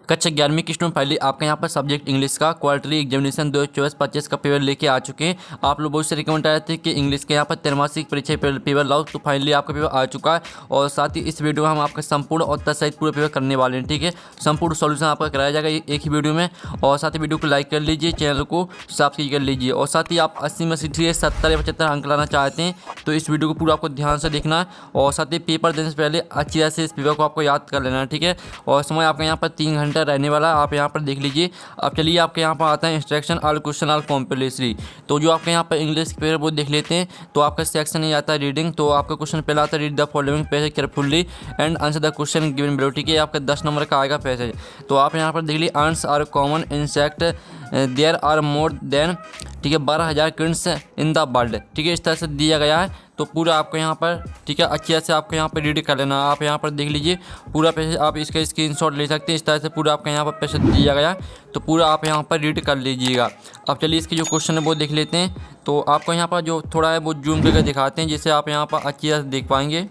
कक्षा 11वीं की स्टूडेंट फाइनली आपके यहाँ पर सब्जेक्ट इंग्लिश का क्वार्टरली एग्जामिनेशन 2024-25 का पेपर लेके आ चुके हैं। आप लोग बहुत से रिकमेंड आए थे कि इंग्लिश के यहाँ पर त्रैमासिक परीक्षा पेपर लाओ, तो फाइनली आपका पेपर आ चुका है। और साथ ही इस वीडियो में हम आपका संपूर्ण और तथ सहित पूरा पेपर करने वाले हैं। ठीक है, संपूर्ण सॉल्यूशन आपका कराया जाएगा एक ही वीडियो में। और साथ ही वीडियो को लाइक कर लीजिए, चैनल को सब्सक्राइब कर लीजिए। और साथ ही आप 80 में से 70 या 75 अंक लाना चाहते हैं तो इस वीडियो को पूरा आपको ध्यान से देखना है। और साथ ही पेपर देने से पहले अच्छी तरह से इस पेपर को आपको याद कर लेना है। ठीक है, और समय आपका यहाँ पर 3 घंटा रहने वाला है, आप यहाँ पर देख लीजिए। अब चलिए आपके यहाँ पर आता है instruction all question all compulsory. तो जो आपके यहाँ पर इंग्लिश के पेपर वो देख लेते हैं। तो आपका सेक्शन ही आता है रीडिंग। तो आपका क्वेश्चन पहला आता है read the following passage carefully and answer the question given below. ठीक है, आपका 10 नंबर का आएगा पैसेज। तो आप यहाँ पर देख लीजिए ants are common insect there are more than, ठीक है, 12,000 किड्स इन द वर्ल्ड। ठीक है, इस तरह से दिया गया है। तो पूरा आपको यहाँ पर, ठीक है, अच्छी तरह से आपको यहाँ पर रीड कर लेना। आप यहाँ पर देख लीजिए पूरा पैसेज, आप इसका स्क्रीनशॉट ले सकते हैं। इस तरह से पूरा आपका यहाँ पर पैसेज दिया गया है, तो पूरा आप यहाँ पर रीड कर लीजिएगा। अब चलिए इसके जो क्वेश्चन है वो देख लेते हैं। तो आपको यहाँ पर जो थोड़ा है वो जूम करके दिखाते हैं, जिससे आप यहाँ पर अच्छी तरह से देख पाएंगे।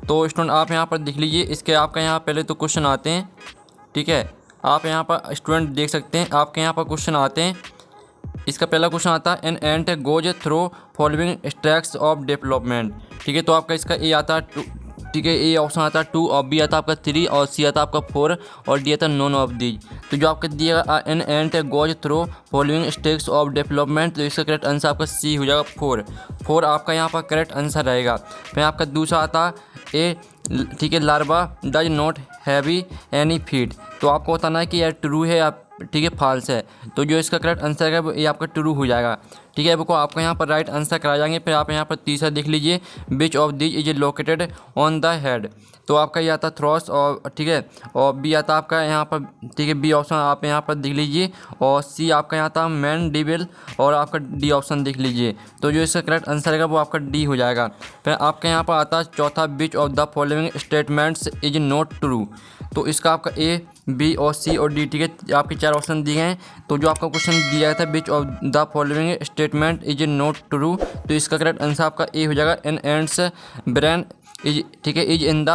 तो स्टूडेंट आप यहाँ पर देख लीजिए, इसके आपका यहाँ पहले तो क्वेश्चन आते हैं। ठीक है, आप यहाँ पर स्टूडेंट देख सकते हैं, आपके यहाँ पर क्वेश्चन आते हैं। इसका पहला क्वेश्चन आता है an ant goes through following stages of development. ठीक है, तो आपका इसका ए आता है 2, ठीक है, ए ऑप्शन आता है 2, और बी आता है आपका 3, और सी आता है आपका 4, और डी आता है नॉन ऑफ दीज। तो जो आपका दिएगा an ant goes through following stages of development, तो इसका करेक्ट आंसर आपका सी हो जाएगा 4 आपका यहाँ पर करेक्ट आंसर रहेगा। फिर आपका दूसरा आता है ए, ठीक है, larva does not heavy any feed. तो आपको बताना है कि यार ट्रू है या, ठीक है, फॉल्स है। तो जो इसका करेक्ट आंसर है वो ये आपका ट्रू हो जाएगा। ठीक है, आपको आपको यहाँ पर राइट आंसर कराए जाएंगे। फिर आप यहाँ पर तीसरा देख लीजिए which of this is located on the head. तो आपका ये आता थ्रॉस, और ठीक है, और बी आता आपका यहाँ पर, ठीक है, बी ऑप्शन आप यहाँ पर देख लीजिए। और सी आपका यहाँ था मैंडिबल, और आपका डी ऑप्शन देख लीजिए। तो जो इसका करेक्ट आंसर है वो आपका डी हो जाएगा। फिर आपका यहाँ पर आता है चौथा विच of the following statements is not true. तो इसका आपका ए, बी और सी और डी, ठीक है, आपके 4 ऑप्शन दिए हैं। तो जो आपका क्वेश्चन दिया था which of the following statement is not true, तो इसका करेक्ट आंसर आपका ए हो जाएगा एन एंड्स ब्रेन इज, ठीक है, इज इन द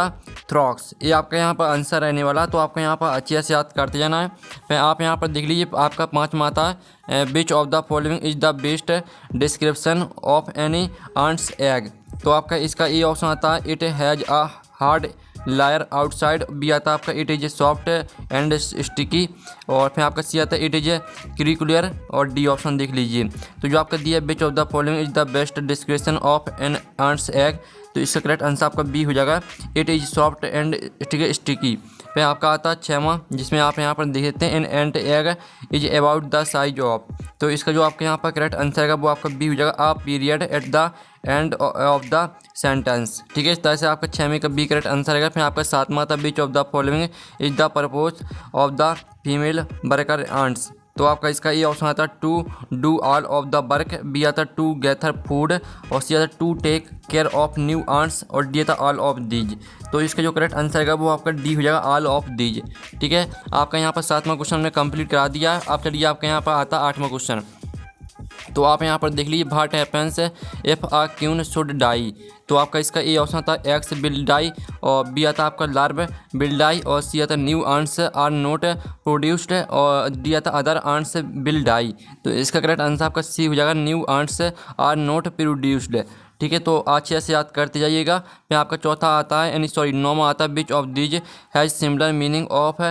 थ्रॉक्स। ये आपका यहाँ पर आंसर रहने वाला। तो आपको यहाँ पर अच्छे से याद करते जाना है। फिर आप यहाँ पर देख लीजिए आपका 5वां आता है which of the following is the best description of any ants egg. तो आपका इसका ए ऑप्शन आता है it has a hard layer outside, B आता है आपका it is soft and sticky, और फिर आपका सी आता है इट इज क्रिकुलर, और डी ऑप्शन देख लीजिए। तो जो आपका दिया which of the following is the best description of an ants egg, तो इसका करेक्ट आंसर आपका बी हो जाएगा इट इज सॉफ्ट एंड, ठीक है, स्टिकी। फिर आपका आता है 6वां, जिसमें आप यहाँ पर देख सकते हैं an ant egg is about the size of. तो इसका जो आपके यहाँ पर करेक्ट आंसर है वो आपका बी हो जाएगा a period at the end of the sentence. ठीक है, इस तरह से आपका 6वें का बी करेक्ट आंसर रहेगा। फिर आपका 7वां था which of the following is the purpose of the female worker ants. तो आपका इसका ये ऑप्शन आता है to do all of the work, B आता टू गैदर फूड, और सी आता to take care of new ants, और डी आता ऑल ऑफ दीज। तो इसका जो करेक्ट आंसर है वो आपका डी हो जाएगा ऑल ऑफ दीज। ठीक है, आपका यहाँ पर 7वां क्वेश्चन हमने कंप्लीट करा दिया। अब चलिए आपका यहाँ पर आता है 8वां क्वेश्चन। तो आप यहाँ पर देख लीजिए what happens if a queen should die. तो आपका इसका ए ऑप्शन आता है एक्स विल डाई, और बी आता आपका लार्व विल डाई, और सी आता new ants are not produced, और डी आता अदर आंट्स विल डाई। तो इसका करेक्ट आंसर आपका सी हो जाएगा new ants are not produced. ठीक है, तो अच्छे से याद करते जाइएगा। फिर आपका चौथा आता है यानी सॉरी 9वां आता है which of these has similar meaning of,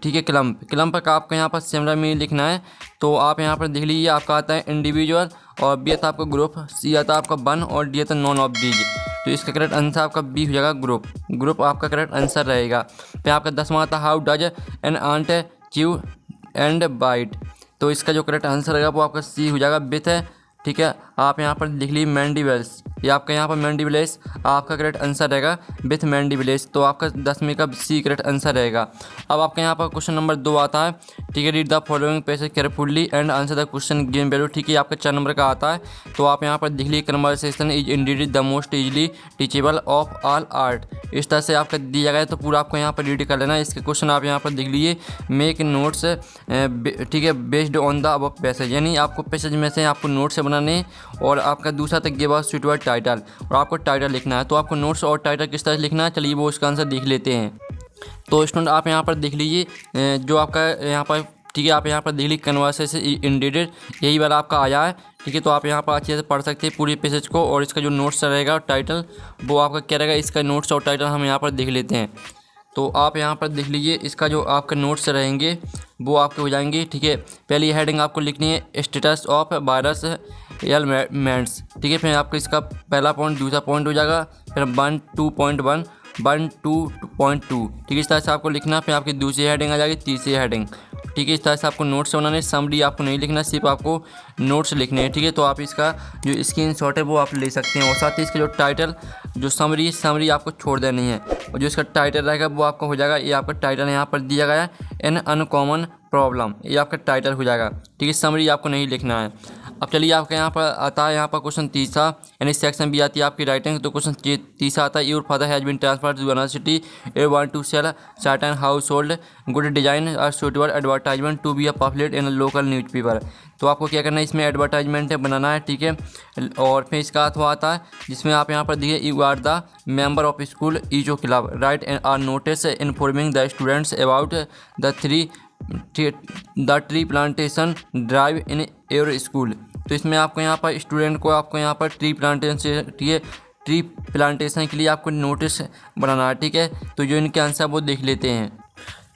ठीक है, क्लम्प का आपका यहाँ पर सिमिलर मीनिंग लिखना है। तो आप यहाँ पर देख लीजिए आपका आता है इंडिविजुअल, और बी आता आपका ग्रुप, सी आता आपका वन, और डी आता नॉन ऑफ दीज। तो इसका करेक्ट आंसर आपका बी हो जाएगा ग्रुप आपका करेक्ट आंसर रहेगा। फिर आपका 10वां आता how does an ant chew and bite. तो इसका जो करेक्ट आंसर रहेगा वो आपका सी हो जाएगा विथ है। ठीक है, आप यहाँ पर देख लीजिए मैंडिबल्स, ये आपका यहाँ पर मैंडिबलेस आपका करेक्ट आंसर रहेगा विथ मैंडिबलेस। तो आपका 10वीं का सी करेक्ट आंसर रहेगा। अब आपका यहाँ पर क्वेश्चन नंबर 2 आता है, ठीक है, read the following passage carefully and answer the question given below. ठीक है, आपका 4 नंबर का आता है। तो आप यहाँ पर देख लीजिए conversation is Indeed the most easily teachable of all art. इस तरह से आपका दिया गया है। तो पूरा आपको यहाँ पर रीड कर लेना है। इसके क्वेश्चन आप यहाँ पर देख लीजिए मेक नोट्स, ठीक है, बेस्ड ऑन द अब पैसेज, यानी आपको पैसेज में से आपको नोट्स बनाने, और आपका दूसरा तक गिव अस सुइटेबल टाइटल, और आपको टाइटल लिखना है। तो आपको नोट्स और टाइटल किस तरह से लिखना है, चलिए वो इसका आंसर देख लेते हैं। तो स्टूडेंट आप यहाँ पर देख लीजिए जो आपका यहाँ पर, ठीक है, आप यहाँ पर देख लीजिए कन्वर्सेशन इंडेडेड, यही वाला आपका आया है। ठीक है, तो आप यहाँ पर अच्छे से पढ़ सकते हैं पूरी पैसेज को। और इसका जो नोट्स रहेगा टाइटल वो आपका क्या रहेगा, इसका नोट्स और टाइटल हम यहाँ पर देख लेते हैं। तो आप यहाँ पर देख लीजिए इसका जो आपका नोट्स रहेंगे वो आपके हो जाएंगे। ठीक है, पहली हेडिंग आपको लिखनी है स्टेटस ऑफ वायरस एलिमेंट्स। ठीक है, फिर आपको इसका पहला पॉइंट, दूसरा पॉइंट हो जाएगा, फिर 1.2.1 1.2.2। ठीक है, इस तरह से आपको लिखना। फिर आपकी दूसरी हेडिंग आ जाएगी, तीसरी हेडिंग। ठीक है, इस तरह से आपको नोट्स बनाने, समरी आपको नहीं लिखना, सिर्फ आपको नोट्स लिखने हैं। ठीक है, तो आप इसका जो स्क्रीनशॉट है वो आप ले सकते हैं। और साथ ही इसका जो टाइटल, जो समरी आपको छोड़ देनी है। और जो इसका टाइटल रहेगा वो आपका हो जाएगा, ये आपका टाइटल यहाँ पर दिया गया है, एन अनकॉमन प्रॉब्लम, ये आपका टाइटल हो जाएगा। ठीक है, समरी आपको नहीं लिखना है। अब चलिए आपका यहाँ पर आता है, यहाँ पर क्वेश्चन तीसरा, यानी सेक्शन भी आती है आपकी राइटिंग। तो क्वेश्चन तीसरा आता है, your father has been transferred to another city, you want to sell certain household good design और suitable advertisement to be a publish in local newspaper. तो आपको क्या करना है, इसमें एडवर्टाइजमेंट बनाना है। ठीक है, और फिर इसका अर्थ आता है जिसमें आप यहाँ पर देखिए, you are the member of school eco club, write are notice informing the students about the tree plantation drive in your school. तो इसमें आपको यहाँ पर स्टूडेंट को आपको यहाँ पर ट्री प्लांटेशन के लिए आपको नोटिस बनाना है। ठीक है, तो जो इनके आंसर वो देख लेते हैं।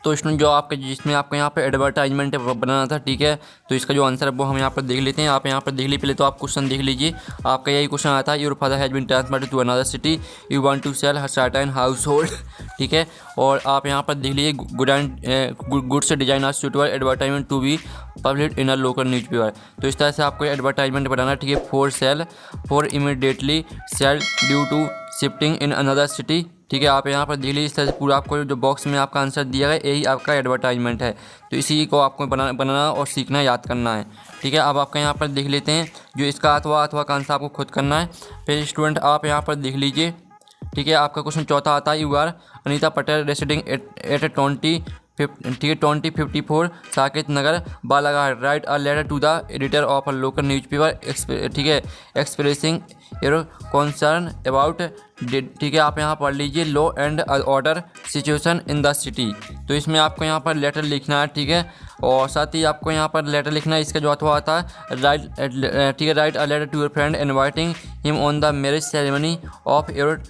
तो स्टूडेंट जो आपके जिसमें आपको यहाँ पे एडवर्टाइजमेंट बनाना था, ठीक है, तो इसका जो आंसर है वो हम यहाँ पर देख लेते हैं। आप यहाँ पर देख लीजिए, पहले तो आप क्वेश्चन देख लीजिए। आपका यही क्वेश्चन आता है, your father has been transferred to another city, you want to sell her certain household. ठीक है, और आप यहाँ पर देख लीजिए, goods design are suitable advertisement to be publish in a local newspaper. तो इस तरह से आपको एडवर्टाइजमेंट बनाना है। ठीक है, for immediately sell due to shifting in another city. ठीक है, आप यहाँ पर देख लीजिए, इस तरह से पूरा आपको जो बॉक्स में आपका आंसर दिया गया यही आपका एडवर्टाइजमेंट है। तो इसी को आपको बनाना और सीखना, याद करना है। ठीक है, अब आपका यहाँ पर देख लेते हैं जो इसका अथवा का आंसर आपको खुद करना है। फिर स्टूडेंट आप यहाँ पर देख लीजिए। ठीक है, आपका क्वेश्चन चौथा आता है, you are Anita Patel residing at 2054 Saket Nagar Balaghat, write a letter to the editor of a local newspaper. ठीक है, एक्सप्रेसिंग योर कॉन्सर्न अबाउट। ठीक है, आप यहाँ पढ़ लीजिए, law and order situation in the city. तो इसमें आपको यहाँ पर लेटर लिखना है। ठीक है, और साथ ही आपको यहाँ पर लेटर लिखना है। इसका जो अथवा आता है, ठीक है, write a letter to your friend inviting him on the marriage ceremony of your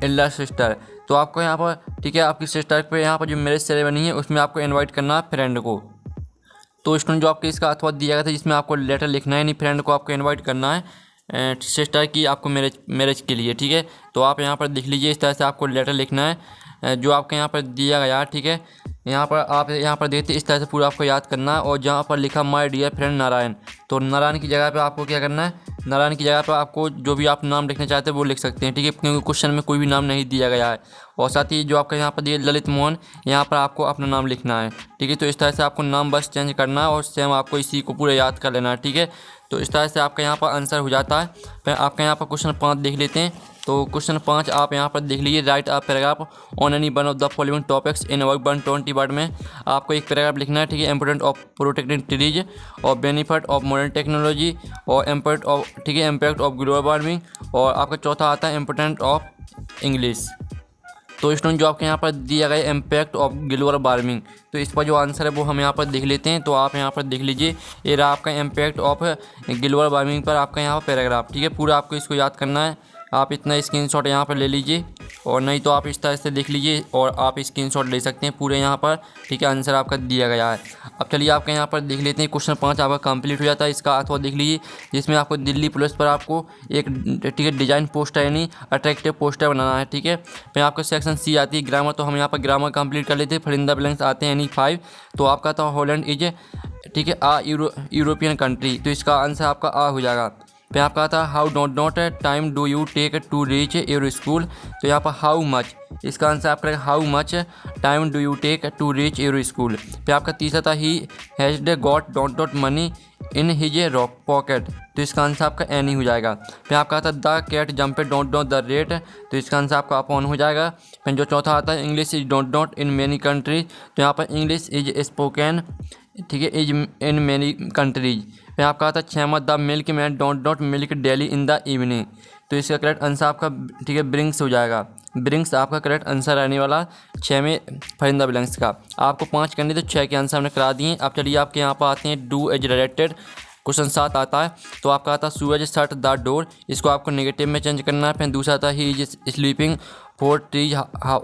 elder sister. तो आपको यहाँ पर, ठीक है, आपकी सिस्टर पे यहाँ पर जो मैरिज सेरेमनी है उसमें आपको इनवाइट करना है फ्रेंड को। तो स्टूडेंट जो आपके इसका अथवा दिया गया था, जिसमें आपको लेटर लिखना है, यानी फ्रेंड को आपको इनवाइट करना है सिस्टर की आपको मैरिज के लिए। ठीक है, तो आप यहाँ पर देख लीजिए, इस तरह से आपको लेटर लिखना है जो आपके यहाँ पर दिया गया। ठीक है, यहाँ पर आप यहाँ पर देखते इस तरह से पूरा आपको याद करना है। और जहाँ पर लिखा माय डियर फ्रेंड नारायण, तो नारायण की जगह पे आपको क्या करना है, नारायण की जगह पर आपको जो भी आप नाम लिखना चाहते हैं वो लिख सकते हैं। ठीक है, क्योंकि क्वेश्चन में कोई भी नाम नहीं दिया गया है। और साथ ही जो आपका यहाँ पर दिया ललित मोहन, यहाँ पर आपको अपना नाम लिखना है। ठीक है, तो इस तरह से आपको नाम बस चेंज करना है और सेम आपको इसी को पूरा याद कर लेना है। ठीक है, तो इस तरह से आपका यहाँ पर आंसर हो जाता है। फिर आपका यहाँ पर क्वेश्चन 5 देख लेते हैं। तो क्वेश्चन 5 आप यहाँ पर देख लीजिए, right a paragraph on any one of the following topics in 120 word में आपको एक पैराग्राफ लिखना है। ठीक है, इम्पोर्टेंट ऑफ प्रोटेक्टिंग ट्रीज और बेनिफिट ऑफ मॉडर्न टेक्नोलॉजी और इम्पैक्ट ऑफ, ठीक है, इम्पैक्ट ऑफ ग्लोबल वार्मिंग। और आपका चौथा आता है इम्पोर्टेंट ऑफ इंग्लिश। तो स्टूडेंट जो आपके यहाँ पर दिया गया इम्पैक्ट ऑफ ग्लोबल वार्मिंग, तो इस पर जो आंसर है वो हम यहाँ पर देख लेते हैं। तो आप यहाँ पर देख लीजिए, ये रहा आपका इम्पैक्ट ऑफ ग्लोबल वार्मिंग पर आपका यहाँ पर पैराग्राफ। ठीक है, पूरा आपको इसको याद करना है। आप इतना स्क्रीनशॉट यहाँ पर ले लीजिए, और नहीं तो आप इस तरह से देख लीजिए और आप स्क्रीनशॉट ले सकते हैं पूरे यहाँ पर। ठीक है, आंसर आपका दिया गया है। अब चलिए आपका यहाँ पर देख लेते हैं, क्वेश्चन 5 आपका कंप्लीट हो जाता है। इसका अथवा देख लीजिए, जिसमें आपको दिल्ली पुलिस पर आपको एक, ठीक है, डिजाइन पोस्टर यानी अट्रैक्टिव पोस्टर बनाना है। ठीक है, फिर आपका सेक्शन सी आती है ग्रामर, तो हम यहाँ पर ग्रामर कंप्लीट कर लेते हैं। फिर इन द ब्लैंक्स आते हैं यानी 5। तो आपका था हॉलैंड इज, ठीक है, आ यूरोपियन कंट्री, तो इसका आंसर आपका आ हो जाएगा। फिर आपका था how not time do you take to reach your school, तो यहाँ पर हाउ मच, इसका आंसर आपका how much time do you take to reach your school. फिर आपका तीसरा था he has got dot money in his pocket, तो इसका आंसर आपका एन ही हो जाएगा। फिर आपका आता the cat jump the rat, तो इसका आंसर आपका अपॉन हो जाएगा। फिर जो चौथा आता है English is dot in many countries, तो यहाँ पर इंग्लिश इज स्पोकन, ठीक है, इज इन मेनी कंट्रीज। फिर आपका आता है छेमा the milkman dot milk daily in the evening, तो इसका करेक्ट आंसर आपका, ठीक है, ब्रिंग्स हो जाएगा। ब्रिंग्स आपका करेक्ट आंसर रहने वाला 6 में फरिंदा ब्लैंक्स का। आपको 5 करने तो 6 के आंसर हमने करा दिए। अब चलिए आपके यहाँ पर आते हैं डू एज रिलेटेड। क्वेश्चन 7 आता है, तो आपका आता है सूरज शट द डोर, इसको आपको नेगेटिव में चेंज करना है। फिर दूसरा आता है ही इज स्लीपिंग फॉर 3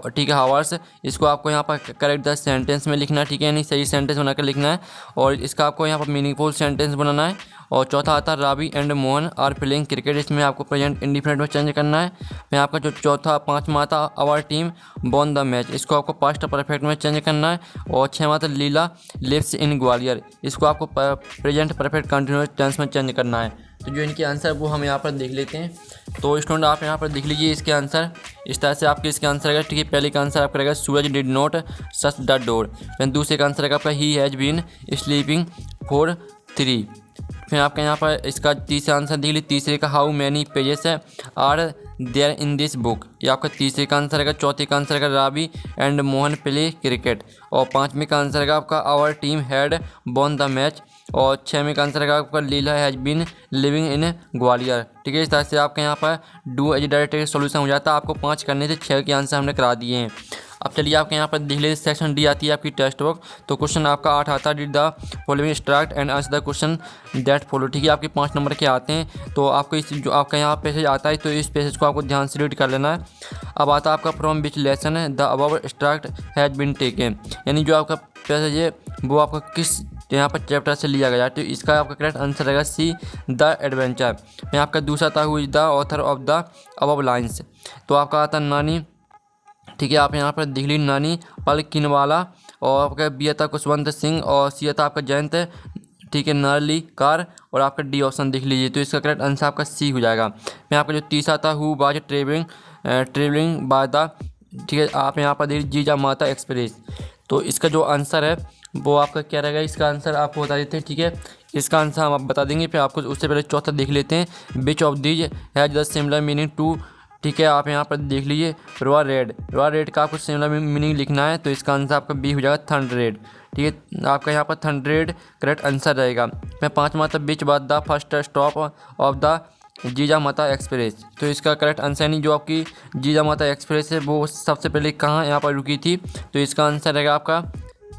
ठीक है हावर्स, इसको आपको यहाँ पर करेक्ट द सेंटेंस में लिखना है, ठीक है, यानी सही सेंटेंस बनाकर लिखना है और इसका आपको यहाँ पर मीनिंगफुल सेंटेंस बनाना है। और चौथा आता है Ravi and Mohan are playing cricket, इसमें आपको प्रेजेंट इंडिफिनिट में चेंज करना है। फिर आपका जो चौथा 5वां आता our team won the match, इसको आपको पास्ट परफेक्ट में चेंज करना है। और 6वां आता लीला लिव्स इन ग्वालियर, इसको आपको प्रेजेंट परफेक्ट कंटिन्यूअस टेंस में चेंज करना है। तो जो इनके आंसर वो हम यहाँ पर देख लेते हैं। तो स्टूडेंट आप यहाँ पर देख लीजिए इसके आंसर, इस तरह से आपके इसके आंसर रहेगा, ठीक है। पहले का आंसर आपका रहेगा Suraj did not shut the door. फिर दूसरे का आंसर रहेगा आपका he has been sleeping for 3। फिर आपका यहाँ पर इसका तीसरा आंसर देख लीजिए, तीसरे का how many pages are there in this book, ये आपका तीसरे का आंसर रहेगा। चौथे का आंसर रहेगा Ravi and Mohan play cricket. और 5वें का आंसर रहेगा आपका our team had won the match. और 6वें का आंसर रहेगा आपका Leela has been living in Gwalior, ठीक है। इस तरह से आपका यहाँ पर डू एज डायरेक्ट सोल्यूशन हो जाता है। आपको 5 करने से 6 के आंसर हमने करा दिए हैं। अब चलिए आपके यहाँ पर देख लीजिए सेक्शन डी आती है आपकी टेक्स्ट बुक। तो क्वेश्चन आपका 8 आता है, did the following instruct and answer the question that follow, ठीक है। आपके 5 नंबर के आते हैं। तो आपको इस जो आपका यहाँ पैसेज आता है, तो इस पैसेज को आपको ध्यान से रीड कर लेना है। अब आता है आपका from which lesson the above extract has been taken, यानी जो आपका पैसेज है वो आपका किस यहाँ पर चैप्टर से लिया गया। तो इसका आपका करेक्ट आंसर रहेगा सी द एडवेंचर। यहाँ आपका दूसरा था who is the author of the above lines, तो आपका आता नानी, ठीक है। आप यहाँ पर देख लीजिए नानी पल किनवाला। और आपका बी था खुशवंत सिंह और सी था आपका जयंत, ठीक है, नरली कार। और आपका डी ऑप्शन देख लीजिए, तो इसका करेक्ट आंसर आपका सी हो जाएगा। मैं आपका जो तीसरा था who was travelling by the, ठीक है। आप यहाँ पर देखिए जीजा माता एक्सप्रेस, तो इसका जो आंसर है वो आपका क्या रहेगा, इसका आंसर आपको बता देते हैं, ठीक है। इसका आंसर हम आप बता देंगे। फिर आपको उससे पहले चौथा देख लेते हैं, which of these has the similar meaning to, ठीक है। आप यहाँ पर देख लीजिए रॉ रेड का आपको सिमिलर मीनिंग लिखना है। तो इसका आंसर आपका बी हो जाएगा थंडरेड, ठीक है। आपका यहाँ पर थंडरेड करेक्ट आंसर रहेगा। मैं 5वां था which was the first stop of the जीजा माता एक्सप्रेस, तो इसका करेक्ट आंसर नहीं, जो आपकी जीजा माता एक्सप्रेस है वो सबसे पहले कहाँ यहाँ पर रुकी थी। तो इसका आंसर रहेगा आपका,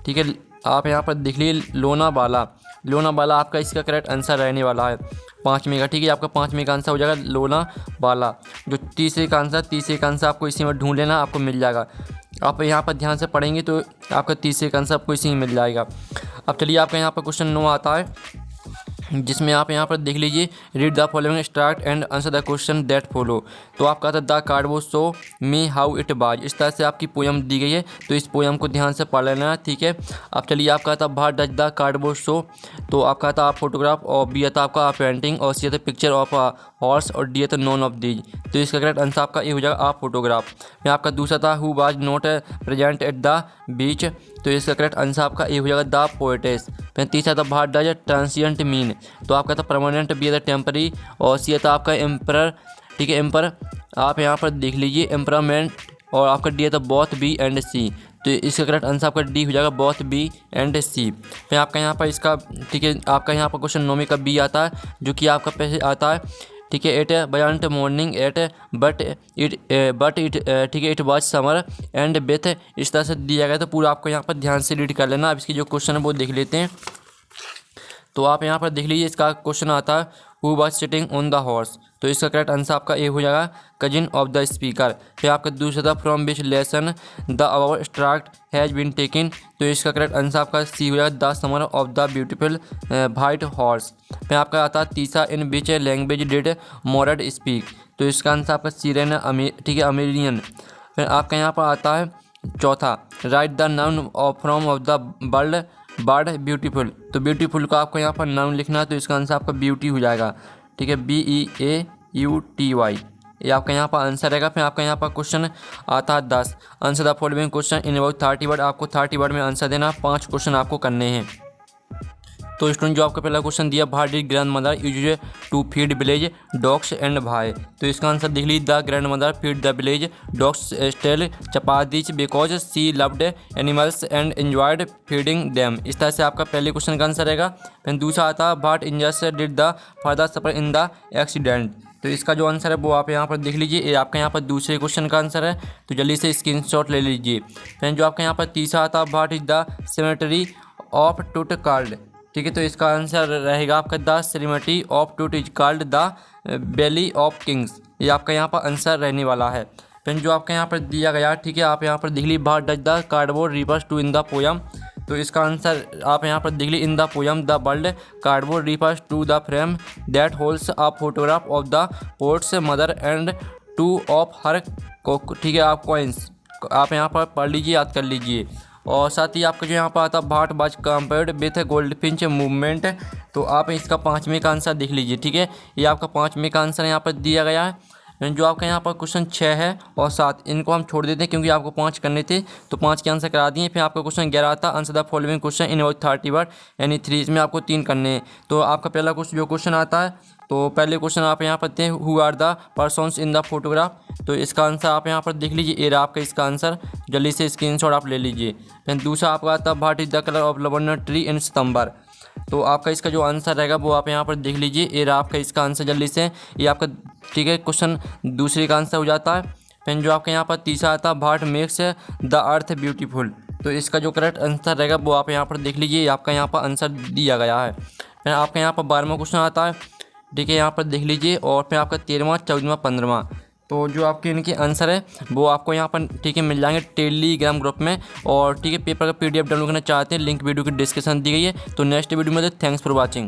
ठीक है। आप यहाँ पर देख लीजिए लोनावाला आपका इसका करेक्ट आंसर रहने वाला है 5वें का, ठीक है। आपका 5वें का आंसर हो जाएगा लोनावाला। जो तीसरे का आंसर आपको इसी में ढूंढ लेना, आपको मिल जाएगा। आप यहाँ पर ध्यान से पढ़ेंगे तो आपका तीसरे का आंसर आपको इसी में मिल जाएगा। अब चलिए आपका यहाँ पर क्वेश्चन 9 आता है, जिसमें आप यहाँ पर देख लीजिए read the following start and answer the question that follow. तो आपका था the cardboard show me how it बाज, इस तरह से आपकी पोयम दी गई है। तो इस पोयम को ध्यान से पढ़ लेना है, ठीक है। अब चलिए आपका था बाहर डज द कार्डबोर्ड शो, तो आपका था फोटोग्राफ। और बी था आपका पेंटिंग। और सी था पिक्चर ऑफ हॉर्स। और डी था नॉन ऑफ दीज, तो इसका करेक्ट आंसर आपका ये हो जाएगा आप फोटोग्राफ। में आपका दूसरा था who was not present at the beach, तो इसका करेक्ट आंसर आपका ये हो जाएगा द पोएटेस। फिर तीसरा था बाहर डज ट्रांसिएंट मीन, तो आपका था परमानेंट, बी था टेम्परी। और सी था आपका एम्पर, ठीक है, एम्पर। आप यहाँ पर देख लीजिए एम्परामेंट। और आपका डी था बोथ बी एंड सी, तो इसका करेक्ट आंसर आपका डी हो जाएगा बोथ बी एंड सी। फिर आपका यहाँ पर इसका, ठीक है, आपका यहाँ पर क्वेश्चन 9 का बी आता है, जो कि आपका पैसे आता है, ठीक है। एट बजंट मॉर्निंग एट बट इट ठीक है, इट वॉज समर एंड बेथ, इस तरह से दिया गया। तो पूरा आपको यहाँ पर ध्यान से रीड कर लेना। अब इसकी जो क्वेश्चन है वो देख लेते हैं। तो आप यहाँ पर देख लीजिए इसका क्वेश्चन आता है who was sitting on the horse, तो इसका करेक्ट आंसर आपका ए हो जाएगा कजिन ऑफ द स्पीकर। फिर आपका दूसरा था from which lesson the above extract has been taken, तो इसका करेक्ट आंसर आपका सी हो जाएगा the summer of the beautiful white horse. फिर आपका आता है तीसरा in which language did Mourad speak, तो इसका आंसर आपका सी रहना ठीक है, अमेरियन। फिर आपका यहाँ पर आता है चौथा right the noun from of the bird beautiful, तो ब्यूटीफुल का आपको यहाँ पर नाउन लिखना है। तो इसका आंसर आपका ब्यूटी हो जाएगा, ठीक है, BEAUTY, ये आपका यहाँ पर आंसर रहेगा। फिर आपका यहाँ पर क्वेश्चन आता है 10 answer the following question in about 30 word, आपको 30 वर्ड में आंसर देना। 5 क्वेश्चन आपको करने हैं। तो स्टूडेंट जो आपका पहला क्वेश्चन दिया why did grandmother use to feed village dogs and why, तो इसका आंसर देख लीजिए the grandmother feed the village dogs stale chapatis because she loved animals and enjoyed feeding them, इस तरह से आपका पहले क्वेश्चन का आंसर रहेगा। फिर दूसरा आता है but इंजर्स did the father suffer in the accident, तो इसका जो आंसर है वो आप यहाँ पर देख लीजिए, ये आपका यहाँ पर दूसरे क्वेश्चन का आंसर है। तो जल्दी से स्क्रीनशॉट ले लीजिए। फ्रेंड जो आपका यहाँ पर तीसरा आता है, what is the cemetery of टूट कॉल्ड। ठीक है, तो इसका आंसर रहेगा आपका द सेमेटरी ऑफ टूट is called the valley of Kings. ये आपका यहाँ पर आंसर रहने वाला है। फ्रेंड जो आपका यहाँ पर दिया गया, ठीक है, आप यहाँ पर देख लीजिए, what does the cardboard refers to in the poem. तो इसका आंसर आप यहाँ पर देख लीजिए, in the poem the word cardboard refers to the frame that holds a photograph of the poet's mother and two of her. ठीक है, आप कॉइन्स आप यहाँ पर पढ़ लीजिए, याद कर लीजिए। और साथ ही आपका जो यहाँ पर आता है, what was compared with goldfinch movement. तो आप इसका 5वें का आंसर देख लीजिए। ठीक है, ये आपका 5वें का आंसर यहाँ पर दिया गया है। जो आपका यहाँ पर क्वेश्चन 6 है और 7 इनको हम छोड़ देते हैं क्योंकि आपको 5 करने थे, तो 5 के आंसर करा दिए। फिर आपका क्वेश्चन 11 आता, answer the following question in about 30 word यानी 3, इसमें आपको 3 करने हैं। तो आपका पहला क्वेश्चन आता है, तो पहले क्वेश्चन आप यहाँ पर थे, who are the persons in the photograph. तो इसका आंसर आप यहाँ पर देख लीजिए, ये रहा आपका इसका आंसर, जल्दी से स्क्रीनशॉट आप ले लीजिए। फिर दूसरा आपका आता है, what is the colour of lavender tree in September. तो आपका इसका जो आंसर रहेगा वो आप यहाँ पर देख लीजिए, ये रहा आपका इसका आंसर, जल्दी से। ये आपका ठीक है क्वेश्चन दूसरे का आंसर हो जाता है। फिर जो आपका यहाँ पर तीसरा आता है, what makes the earth beautiful. तो इसका जो करेक्ट आंसर रहेगा वो आप यहाँ पर देख लीजिए, ये आपका यहाँ पर आंसर दिया गया है। फिर आपका यहाँ पर 12वां क्वेश्चन आता है, ठीक है, यहाँ पर देख लीजिए। और फिर आपका 13वां, 14वां, 15वां। तो जो आपके इनके आंसर है वो आपको यहाँ पर ठीक है मिल जाएंगे टेलीग्राम ग्रुप में। और ठीक है, पेपर का PDF डाउनलोड करना चाहते हैं, लिंक वीडियो की डिस्क्रिप्शन दी गई है। तो नेक्स्ट वीडियो में थैंक्स फॉर वॉचिंग।